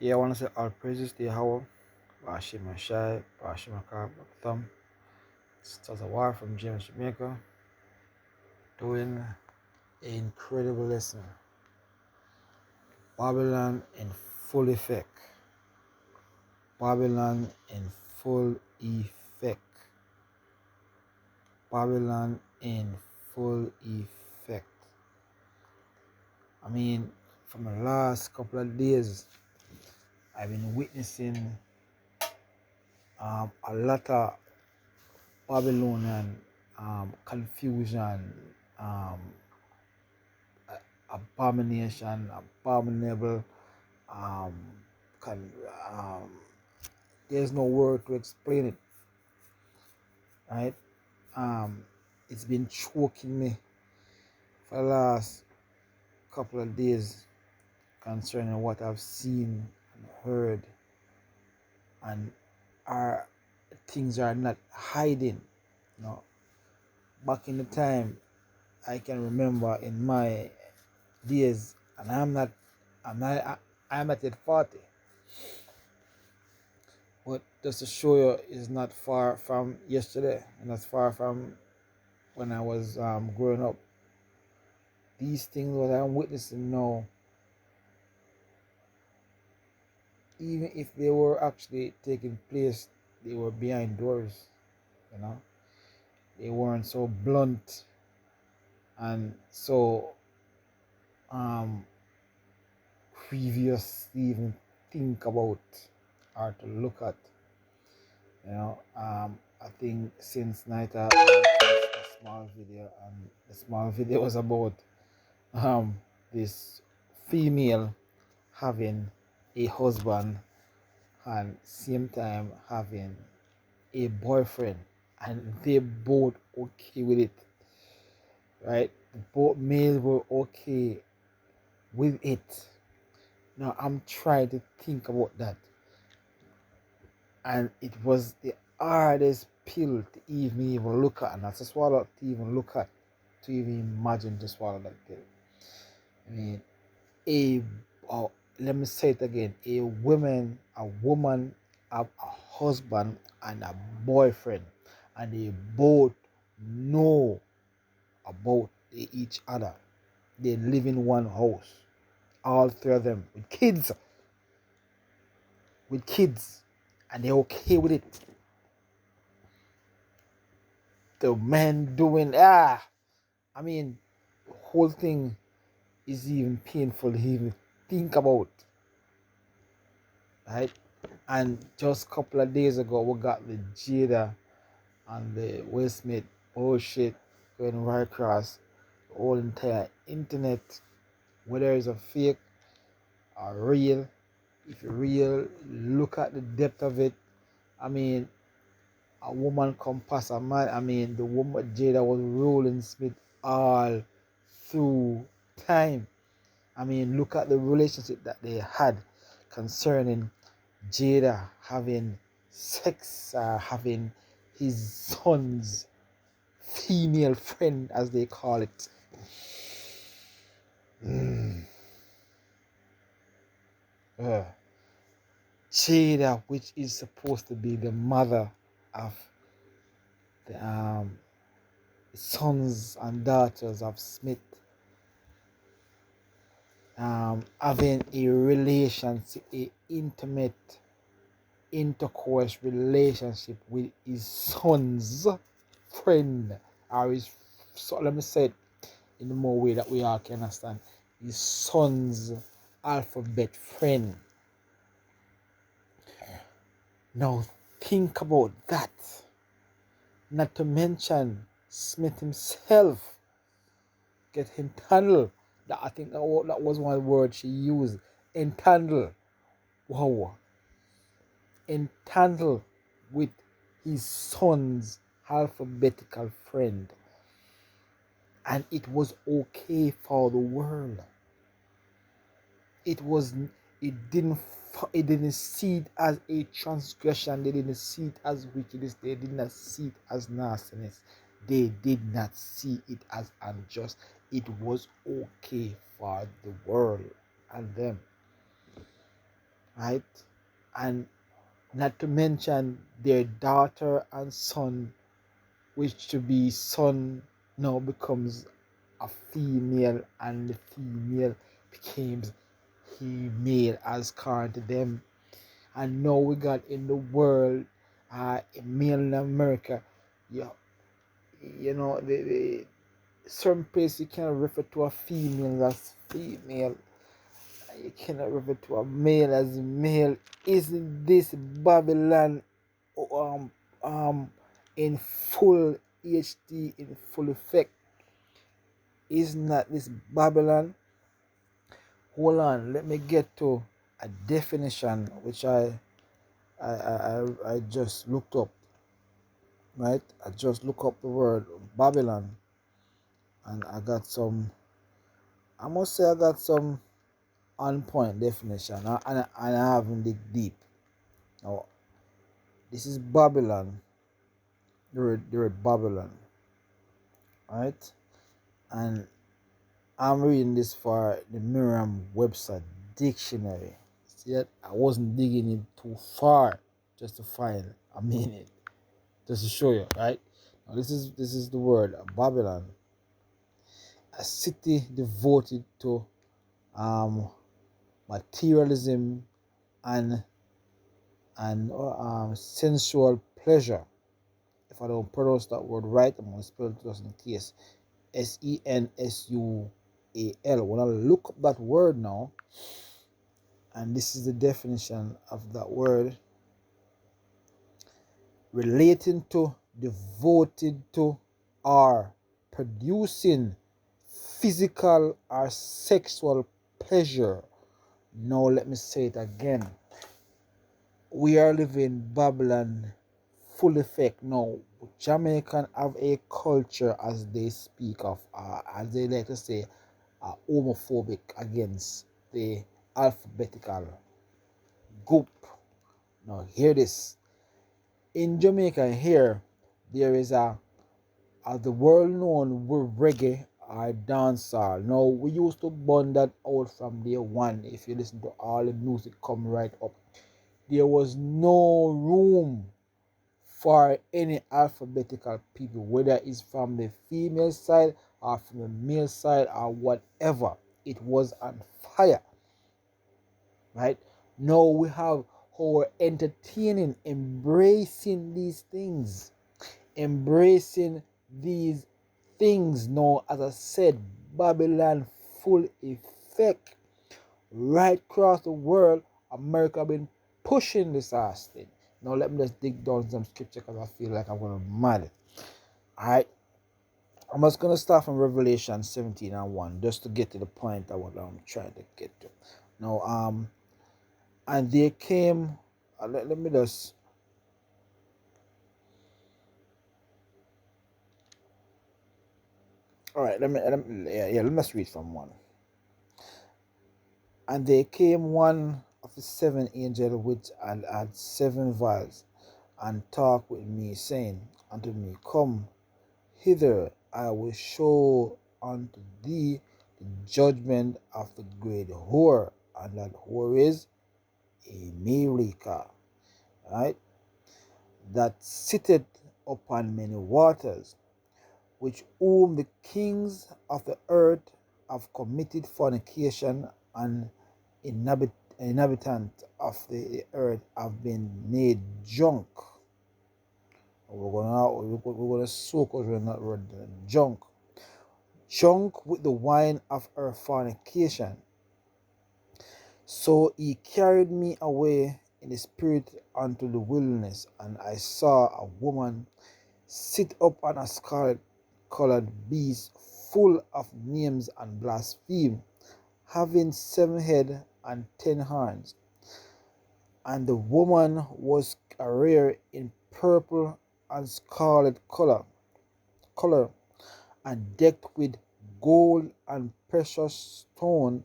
Yeah, I want to say all praises to Yahweh. Bashim Ashai, Bashim Akar, Thumb. Stars a war from James Jamaica. Doing an incredible lesson. Babylon in full effect. Babylon in full effect. Babylon in full effect. I mean, from the last couple of days, I've been witnessing a lot of Babylonian confusion, um, abomination, abominable. Um, can, um, there's no word to explain it, right? Um, it's been choking me for the last couple of days concerning what I've seen and heard, and our things are not hiding. You know, back in the time, I can remember in my days, and I'm not yet 40. But just to show you, is not far from yesterday, and that's far from when I was growing up. These things that I'm witnessing now, even if they were actually taking place, they were behind doors. You know, they weren't so blunt and so um previous to even think about or to look at. You know, I think since night I watched a small video, and the small video was about um this female having a husband and same time having a boyfriend, and they both okay with it, right? Both males were okay with it. Now I'm trying to think about that, and it was the hardest pill to even look at, and not to swallow, to even look at, to even imagine to swallow that pill. I mean, a let me say it again: a woman have a husband and a boyfriend, and they both know about each other. They live in one house, all three of them with kids, and they're okay with it. The man doing I mean, the whole thing is even painful to even think about, right? And just a couple of days ago, we got the Jada and the Will Smith bullshit going right across the whole entire internet, whether it's a fake or real. If you're real, look at the depth of it. I mean, a woman come past a man. I mean, the woman Jada was rolling Smith all through time. I mean, look at the relationship that they had concerning Jada having sex, having his son's female friend, as they call it. Uh, Jada, which is supposed to be the mother of the sons and daughters of Smith, having a relationship, a intimate intercourse relationship with his son's friend, or his, so let me say it in the more way that we all can understand, his son's alphabet friend. Now think about that. Not to mention Smith himself get entangled. That, I think that was one word she used. Entangled. Wow. Entangled with his son's alphabetical friend. And it was okay for the world. It was it didn't it didn't see it as a transgression. They didn't see it as wickedness. They did not see it as nastiness. They did not see it as unjust. It was okay for the world and them. right? And not to mention their daughter and son, which to be son now becomes a female, and the female becomes female as current to them. And now we got in the world, male in America, you, you know, the certain place you cannot refer to a female as female, you cannot refer to a male as male. Isn't this Babylon um in full HD, in full effect? Isn't that this Babylon? Hold on, let me get to a definition which I just looked up, right? I just looked up the word Babylon, and I must say I got some on point definition, and I haven't dig deep. Now, this is Babylon, the word Babylon, right? And I'm reading this for the Merriam-Webster dictionary. See that? I wasn't digging it too far just to find a meaning, just to show you, right? Now this is the word Babylon, a city devoted to materialism and sensual pleasure. If I don't pronounce that word right, I'm gonna spell it just in case. Sensual. When I look up that word now, and this is the definition of that word: relating to, devoted to, or producing physical or sexual pleasure. Now let me say it again. We are living Babylon full effect now. Jamaican have a culture, as they speak of, as they like to say, homophobic against the alphabetical group. Now hear this. In Jamaica here, there is the world known reggae or dancehall. Now we used to burn that out from day one. If you listen to all the music come right up, there was no room for any alphabetical people, whether it's from the female side or from the male side or whatever. It was on fire, right? Now we have our entertaining, embracing these things, embracing these things. Now, as I said, Babylon full effect right across the world. America been pushing this ass thing. Now let me just dig down some scripture because I feel like I'm gonna mad it. Alright. I'm just gonna start from Revelation 17 and 1 just to get to the point of what I'm trying to get to. Now and they came let me just alright, let me let's read from 1. And there came one of the 7 angels which had 7 vials, and talked with me, saying unto me, Come hither, I will show unto thee the judgment of the great whore, and that whore is America, right? That sitteth upon many waters, which whom the kings of the earth have committed fornication, and inhabitants of the earth have been made drunk. We're gonna soak us in that word, drunk with the wine of her fornication. So he carried me away in the spirit unto the wilderness, and I saw a woman sit upon a scarlet colored beast, full of names and blaspheme, having 7 heads and 10 horns. And the woman was arrayed in purple and scarlet color, and decked with gold and precious stone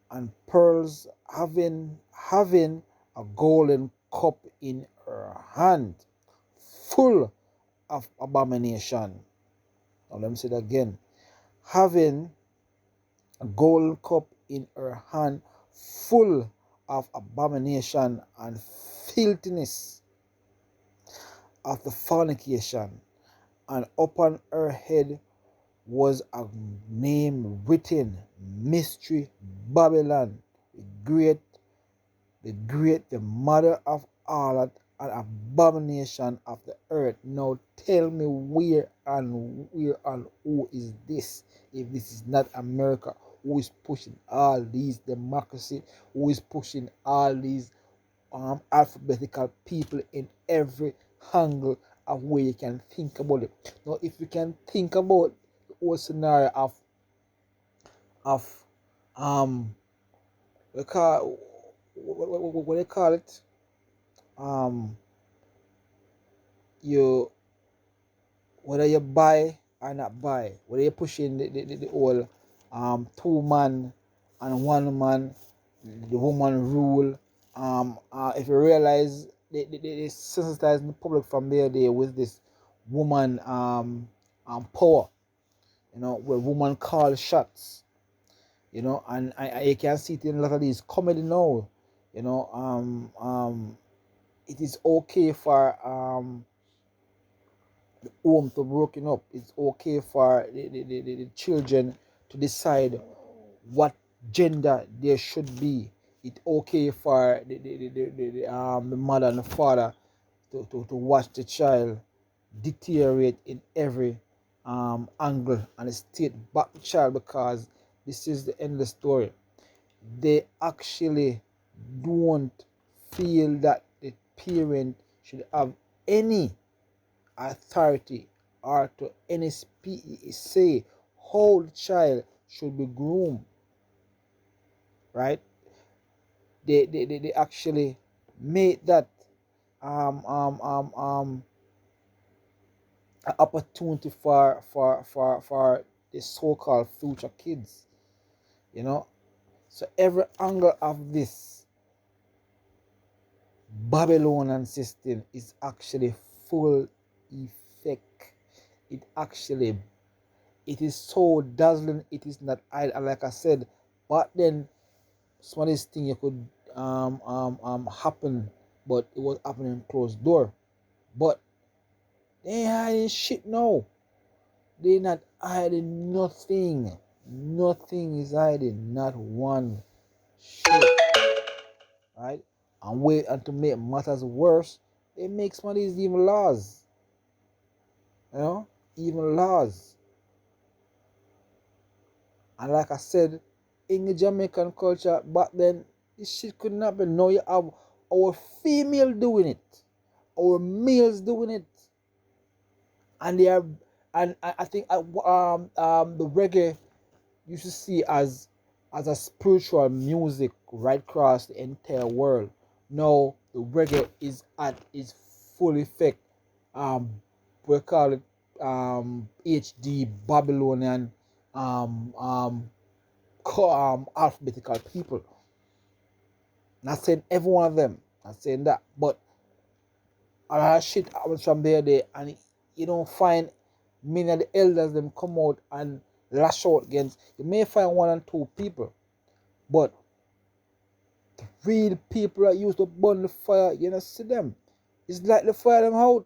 and pearls, having a golden cup in her hand, full of abomination. Now let me say that again. Having a golden cup in her hand, full of abomination and filthiness of the fornication, and upon her head was a name written, Mystery Babylon, the mother of harlot and abomination of the earth. Now tell me where and who is this? If this is not America, who is pushing all these democracy, who is pushing all these alphabetical people in every angle of where you can think about it. Now, if you can think about the whole scenario of what they call what they call it, um, you whether you buy or not buy, whether you're pushing the whole 2 man and 1 man, the woman rule. If you realize they sensitize the public from there with this woman power, where woman call shots, and I can see it in a lot of these comedy now, you know, it is okay for the home to broken up. It's okay for the children to decide what gender there should be. It's okay for the mother and the father to watch the child deteriorate in every angle and state back the child, because this is the end of the story. They actually don't feel that the parent should have any authority or to any say how the child should be groomed, right? They actually made that um um um um an opportunity for the so-called future kids, you know. So every angle of this Babylonian system is actually full effect. It is so dazzling, it is not like I said. But then some of this thing you could happen, but it was happening closed door. But they ain't hiding shit now. They not hiding nothing. Nothing is hiding, not one shit. Right? And wait, and to make matters worse, they make some of these even laws. Even laws. And like I said, in the Jamaican culture back then, this shit could not be. Now you have our female doing it, our males doing it, and they are, and I think the reggae you should see as a spiritual music right across the entire world. Now the reggae is at its full effect. We call it HD Babylonian um um alphabetical people. Not saying every one of them, not saying that, but a lot of shit happens from there, and you don't find many of the elders them come out and lash out against. You may find one and two people, but the real people that used to burn the fire, you don't see them. It's like the fire them out.